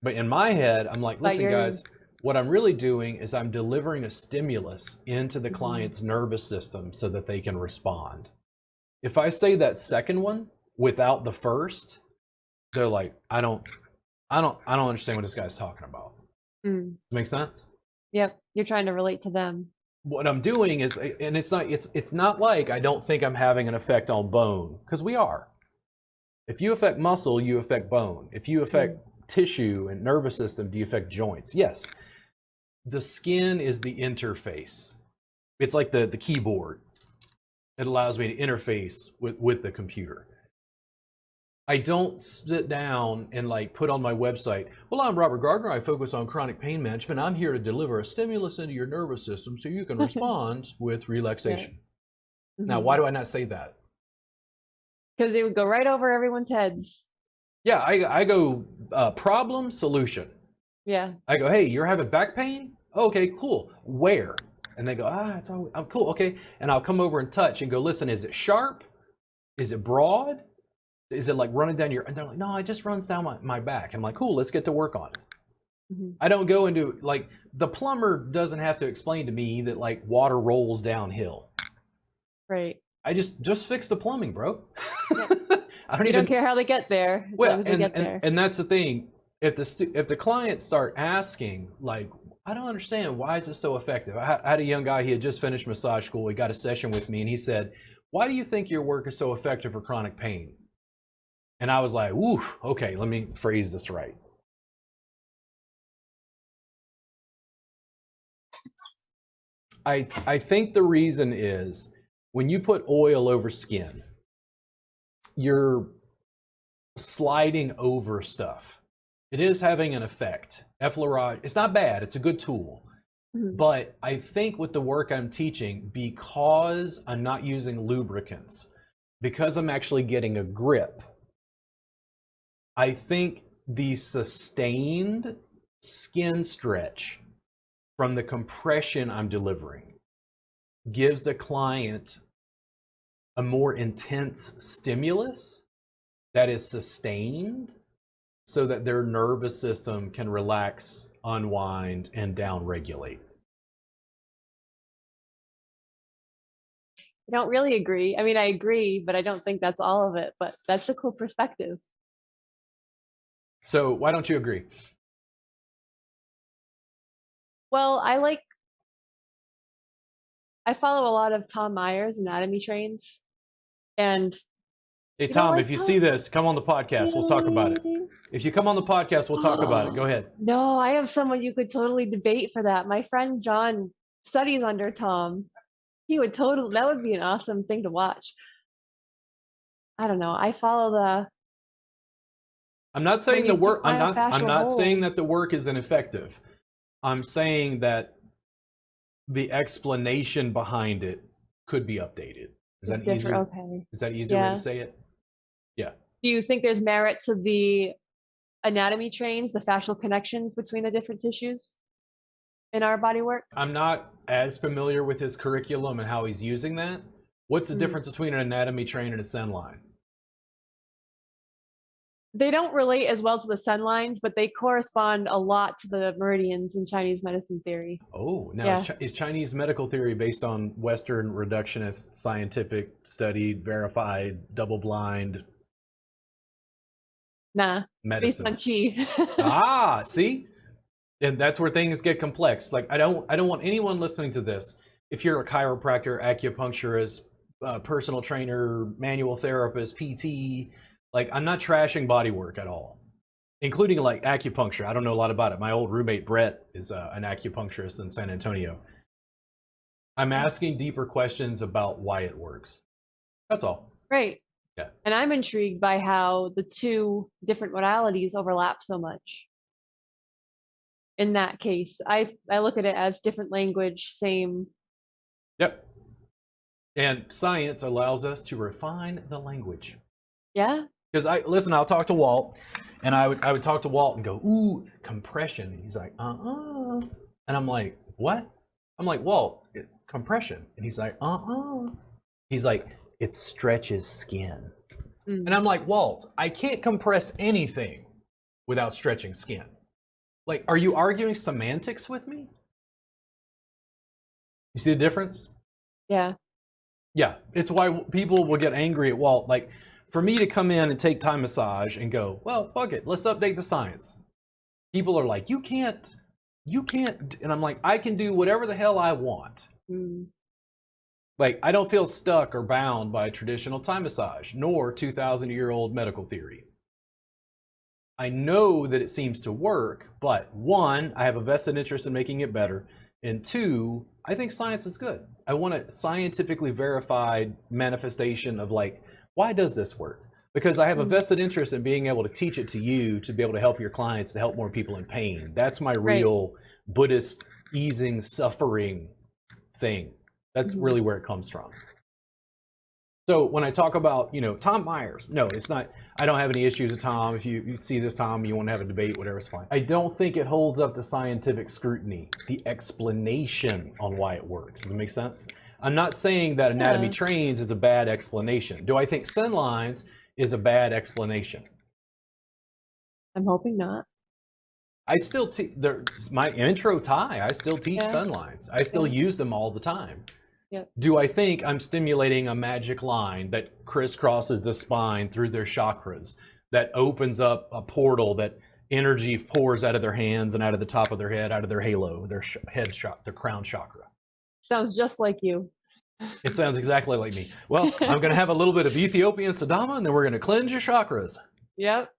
But in my head, I'm like, listen guys, what I'm really doing is I'm delivering a stimulus into the client's nervous system so that they can respond. If I say that second one without the first, they're like, I don't understand what this guy's talking about. Make sense? Yep. You're trying to relate to them. What I'm doing is, and it's not like I don't think I'm having an effect on bone, because we are. If you affect muscle, you affect bone. If you affect tissue and nervous system, do you affect joints? Yes. The skin is the interface. It's like the keyboard. It allows me to interface with the computer. I don't sit down and like put on my website, well, I'm Robert Gardner. I focus on chronic pain management. I'm here to deliver a stimulus into your nervous system so you can respond with relaxation. Now, why do I not say that? Because it would go right over everyone's heads. Yeah, I go problem, solution. Yeah. I go, hey, you're having back pain? Okay, cool. Where? And they go, it's all, I'm cool, okay. And I'll come over and touch and go, listen, is it sharp? Is it broad? Is it like running down your, and they're like, no, it just runs down my back. I'm like, cool, let's get to work on it. I don't go into, like, the plumber doesn't have to explain to me that like water rolls downhill. Right. I just fix the plumbing, bro. Yeah. I don't care how they get there, as long as they get there. And that's the thing. If the clients start asking, like, I don't understand, why is this so effective? I had a young guy, he had just finished massage school. He got a session with me and he said, why do you think your work is so effective for chronic pain? And I was like, ooh, okay, let me phrase this right. I think the reason is when you put oil over skin, you're sliding over stuff. It is having an effect. Effleurage, it's not bad, it's a good tool. But I think with the work I'm teaching, because I'm not using lubricants, because I'm actually getting a grip, I think the sustained skin stretch from the compression I'm delivering gives the client a more intense stimulus that is sustained so that their nervous system can relax, unwind, and downregulate. I don't really agree. I mean, I agree, but I don't think that's all of it. But that's a cool perspective. So why don't you agree? Well, I follow a lot of Tom Myers anatomy trains, and Hey, you don't Tom, like if you Tom? see this, come on the podcast. We'll talk about it. Really? If you come on the podcast, we'll talk about it. Go ahead. No, I have someone you could totally debate for that. My friend John studies under Tom. He would totally, that would be an awesome thing to watch. I don't know. I follow the I'm not saying when the you work. get I'm not saying that holes. the work is ineffective. I'm saying that the explanation behind it could be updated. Is It's that easier? different. Okay. Is that easier way Yeah. to say it? Yeah. Do you think there's merit to the anatomy trains, the fascial connections between the different tissues in our body work? I'm not as familiar with his curriculum and how he's using that. What's the difference between an anatomy train and a sen line? They don't relate as well to the sun lines, but they correspond a lot to the meridians in Chinese medicine theory. Oh, now Yeah. is Chinese medical theory based on Western reductionist, scientific, studied, verified, double-blind Nah, it's based medicine? on Qi. Ah, see? And that's where things get complex. Like I don't want anyone listening to this. If you're a chiropractor, acupuncturist, personal trainer, manual therapist, PT, like I'm not trashing body work at all, including like acupuncture. I don't know a lot about it. My old roommate Brett is an acupuncturist in San Antonio. I'm asking deeper questions about why it works. That's all. Right. Yeah. And I'm intrigued by how the two different modalities overlap so much. In that case, I look at it as different language, same. Yep. And science allows us to refine the language. Yeah. Because I'll talk to Walt, and I would talk to Walt and go, ooh, compression. And he's like, and I'm like, what? I'm like, Walt, compression. And he's like, He's like, it stretches skin. And I'm like, Walt, I can't compress anything without stretching skin. Like, are you arguing semantics with me? You see the difference? Yeah. Yeah, it's why people will get angry at Walt. Like, for me to come in and take Thai massage and go, well, fuck it, let's update the science. People are like, you can't. And I'm like, I can do whatever the hell I want. Like, I don't feel stuck or bound by traditional Thai massage, nor 2,000-year-old medical theory. I know that it seems to work, but one, I have a vested interest in making it better. And two, I think science is good. I want a scientifically verified manifestation of like, why does this work? Because I have a vested interest in being able to teach it to you to be able to help your clients, to help more people in pain. That's my real Buddhist easing suffering thing. That's really where it comes from. So when I talk about, Tom Myers, no, it's not, I don't have any issues with Tom. If you see this, Tom, you want to have a debate, whatever, it's fine. I don't think it holds up to scientific scrutiny, the explanation on why it works. Does it make sense? I'm not saying that anatomy trains is a bad explanation. Do I think sen lines is a bad explanation? I'm hoping not. I still teach, my intro Thai, I still teach sen lines. I still use them all the time. Yep. Do I think I'm stimulating a magic line that crisscrosses the spine through their chakras, that opens up a portal that energy pours out of their hands and out of the top of their head, out of their halo, their their crown chakra? Sounds just like you. It sounds exactly like me. Well, I'm going to have a little bit of Ethiopian Sadama, and then we're going to cleanse your chakras. Yep.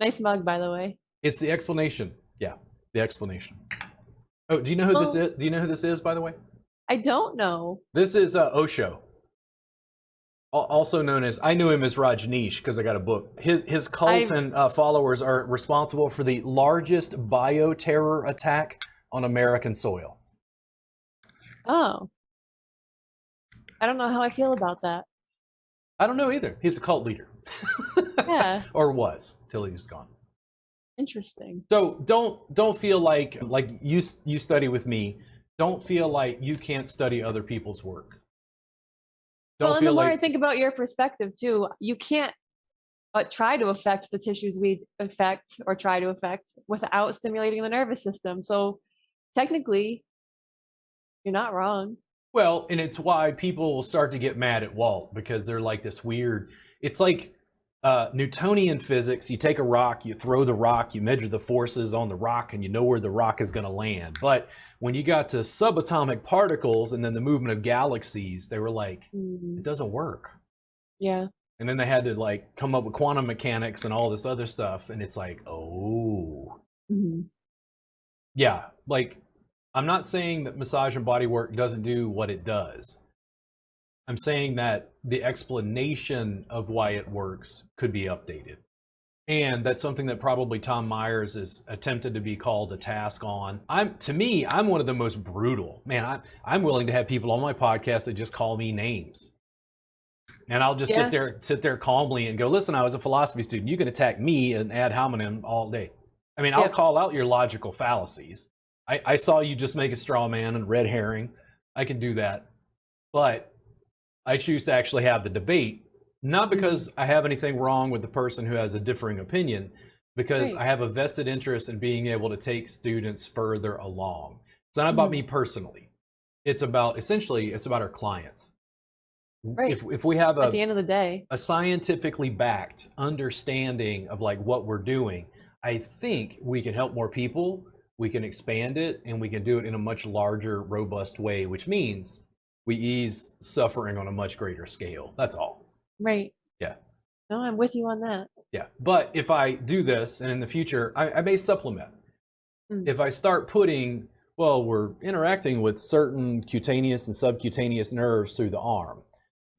Nice mug, by the way. It's the explanation. Yeah, the explanation. Oh, do you know who this is? Do you know who this is, by the way? I don't know. This is Osho, also known as, I knew him as Rajneesh because I got a book. His cult and followers are responsible for the largest bioterror attack on American soil. Oh. I don't know how I feel about that. I don't know either. He's a cult leader. Yeah. Or was, till he's gone. Interesting. So don't feel like you study with me. Don't feel like you can't study other people's work. Well, and the more I think about your perspective too, you can't try to affect the tissues we affect or try to affect without stimulating the nervous system. So technically, you're not wrong. Well, and it's why people will start to get mad at Walt, because they're like this weird, it's like Newtonian physics, you take a rock, you throw the rock, you measure the forces on the rock, and you know where the rock is going to land. But when you got to subatomic particles and then the movement of galaxies, they were like, it doesn't work. Yeah. And then they had to like come up with quantum mechanics and all this other stuff. And it's like, oh. Yeah, like I'm not saying that massage and body work doesn't do what it does. I'm saying that the explanation of why it works could be updated. And that's something that probably Tom Myers has attempted to be called a task on. To me, I'm one of the most brutal. Man, I'm willing to have people on my podcast that just call me names. And I'll just sit there calmly and go, listen, I was a philosophy student. You can attack me and ad hominem all day. I mean, I'll call out your logical fallacies. I saw you just make a straw man and red herring. I can do that. But I choose to actually have the debate, not because I have anything wrong with the person who has a differing opinion, because I have a vested interest in being able to take students further along. It's not about me personally. It's about, essentially, it's about our clients. Right. If we have at the end of the day, a scientifically backed understanding of like what we're doing, I think we can help more people, we can expand it, and we can do it in a much larger, robust way, which means we ease suffering on a much greater scale. That's all. Right. Yeah. No, I'm with you on that. Yeah. But if I do this, and in the future, I may supplement. If I start putting, well, we're interacting with certain cutaneous and subcutaneous nerves through the arm,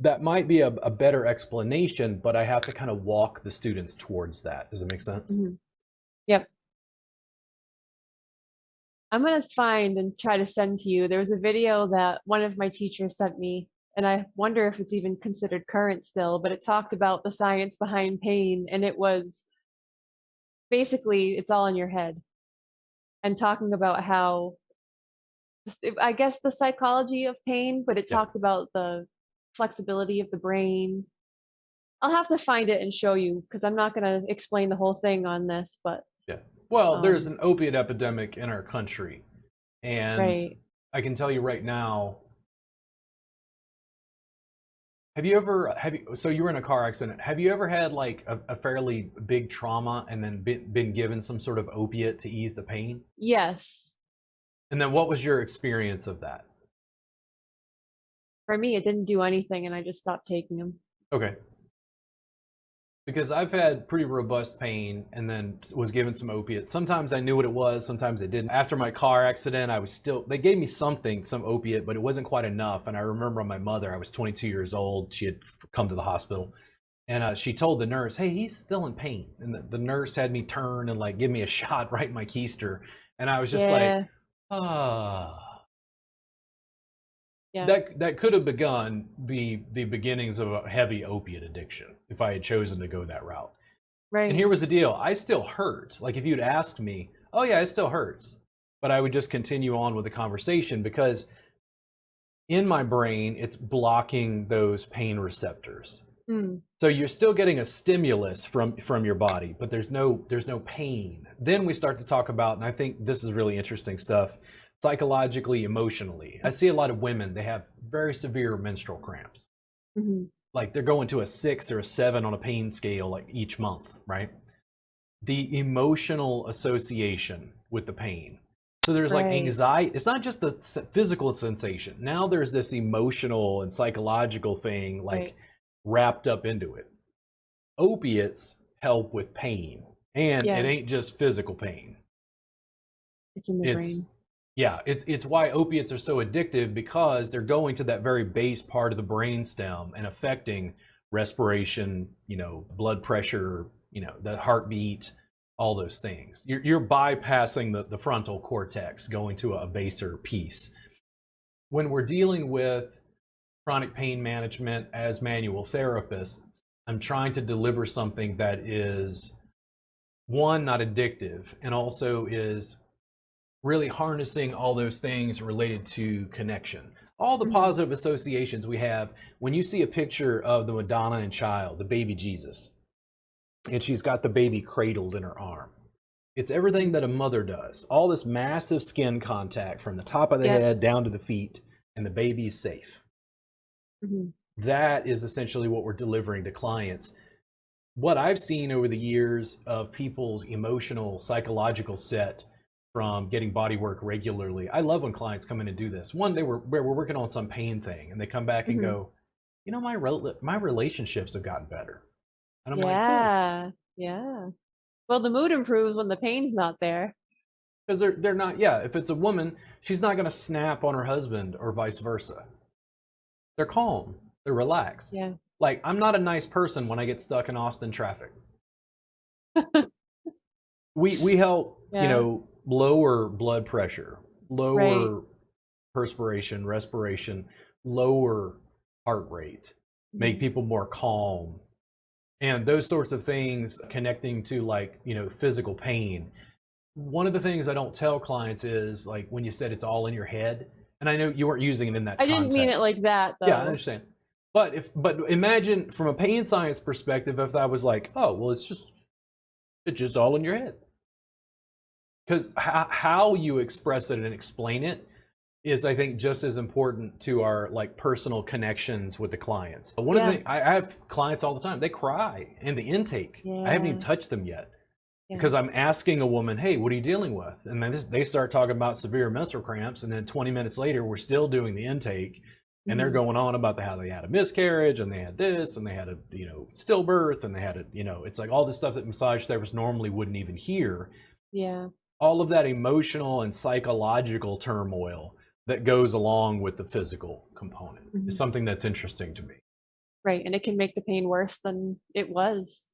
that might be a better explanation, but I have to kind of walk the students towards that. Does it make sense? Yep. I'm going to find and try to send to you. There was a video that one of my teachers sent me, and I wonder if it's even considered current still, but it talked about the science behind pain, and it was basically, it's all in your head. And talking about how, I guess the psychology of pain, but it talked about the flexibility of the brain. I'll have to find it and show you, because I'm not going to explain the whole thing on this, but well, there's an opiate epidemic in our country, and I can tell you right now. So you were in a car accident. Have you ever had like a fairly big trauma and then been given some sort of opiate to ease the pain? Yes. And then what was your experience of that? For me, it didn't do anything, and I just stopped taking them. Okay. Because I've had pretty robust pain and then was given some opiates. Sometimes I knew what it was, sometimes I didn't. After my car accident, they gave me some opiate, but it wasn't quite enough. And I remember my mother, I was 22 years old, she had come to the hospital, and she told the nurse, hey, he's still in pain. And the nurse had me turn and like give me a shot right in my keister. And I was just like, That could have begun the beginnings of a heavy opiate addiction if I had chosen to go that route. Right. And here was the deal. I still hurt. Like if you'd asked me, oh yeah, it still hurts. But I would just continue on with the conversation because in my brain, it's blocking those pain receptors. So you're still getting a stimulus from your body, but there's no pain. Then we start to talk about, and I think this is really interesting stuff, psychologically, emotionally. I see a lot of women, they have very severe menstrual cramps. Like they're going to a 6 or a 7 on a pain scale like each month, right? The emotional association with the pain. So there's like anxiety. It's not just the physical sensation. Now there's this emotional and psychological thing like wrapped up into it. Opiates help with pain, and it ain't just physical pain. It's in the brain. Yeah, it's why opiates are so addictive, because they're going to that very base part of the brainstem and affecting respiration, blood pressure, the heartbeat, all those things. You're bypassing the frontal cortex, going to a baser piece. When we're dealing with chronic pain management as manual therapists, I'm trying to deliver something that is, one, not addictive, and also is really harnessing all those things related to connection. All the positive associations we have when you see a picture of the Madonna and child, the baby Jesus, and she's got the baby cradled in her arm. It's everything that a mother does. All this massive skin contact from the top of the head down to the feet, and the baby's safe. That is essentially what we're delivering to clients. what I've seen over the years of people's emotional, psychological set from getting body work regularly. I love when clients come in and do this. One, we're working on some pain thing, and they come back and Mhm. go, you know, my relationships have gotten better, and I'm like, cool, Yeah. Yeah. Well, the mood improves when the pain's not there. because they're not. Yeah, if it's a woman, she's not going to snap on her husband or vice versa. They're calm, they're relaxed. Yeah. Like, I'm not a nice person when I get stuck in Austin traffic. We help, you Yeah. know, lower blood pressure, Right. lower perspiration, respiration, lower heart rate, make Mhm. people more calm, and those sorts of things connecting to, like, you know, physical pain. One of the things I don't tell clients is, like, when you said it's all in your head, and I know you weren't using it in that I didn't mean it context. like that Yeah, I though. understand. But imagine from a pain science perspective if I was like, oh, well, it's just all in your head. Because how you express it and explain it is, I think, just as important to our, like, personal connections with the clients. One of the Yeah. things, I have clients all the time, they cry in the intake. I haven't even Yeah. touched them yet Yeah. because I'm asking a woman, hey, what are you dealing with? And then they start talking about severe menstrual cramps, and then 20 minutes later we're still doing the intake, and they're Mhm. going on about how they had a miscarriage and they had this and they had a, you know, stillbirth, and they had a, you know, it's like all this stuff that massage therapists normally wouldn't even hear. Yeah. All of that emotional and psychological turmoil that goes along with the physical component is Mhm. something that's interesting to me. Right. And it can make the pain worse than it was.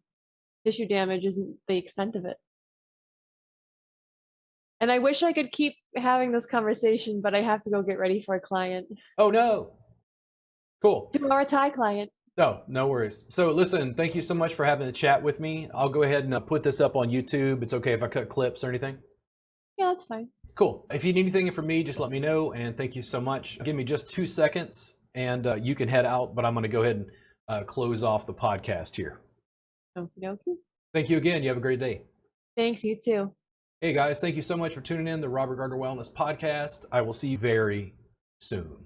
Tissue damage isn't the extent of it. And I wish I could keep having this conversation, but I have to go get ready for a client. Oh no. Cool. 2-hour Thai client. No, no worries. So listen, thank you so much for having a chat with me. I'll go ahead and put this up on YouTube. It's okay if I cut clips or anything? Yeah, that's fine. Cool. If you need anything from me, just let me know, and thank you so much. Give me just 2 seconds, and you can head out, but I'm going to go ahead and close off the podcast here. Okie dokie. Thank you again. You have a great day. Thanks, you too. Hey guys, thank you so much for tuning in to the Robert Gardner Wellness Podcast. I will see you very soon.